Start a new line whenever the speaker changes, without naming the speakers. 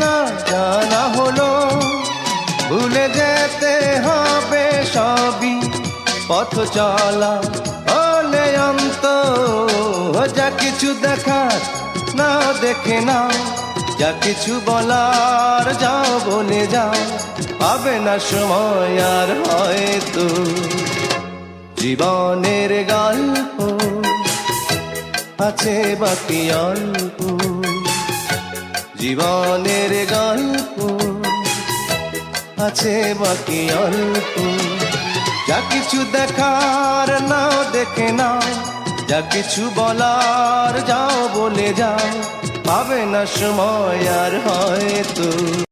না জানা হলো ভুলে যেতে হবে সবই পথ চলা হলে অন্ত যা কিছু দেখার না দেখে না যা কিছু বলার যাও বলে যাও পাবে না সময় আর হয়তো জীবনের গল্প আছে বাকি অল্প জীবনের গল্প আছে বাকি অল্প যা কিছু দেখার নাও দেখে নাও যা কিছু বলার যাও বলে যাও পাবে না সময় আর হয়তো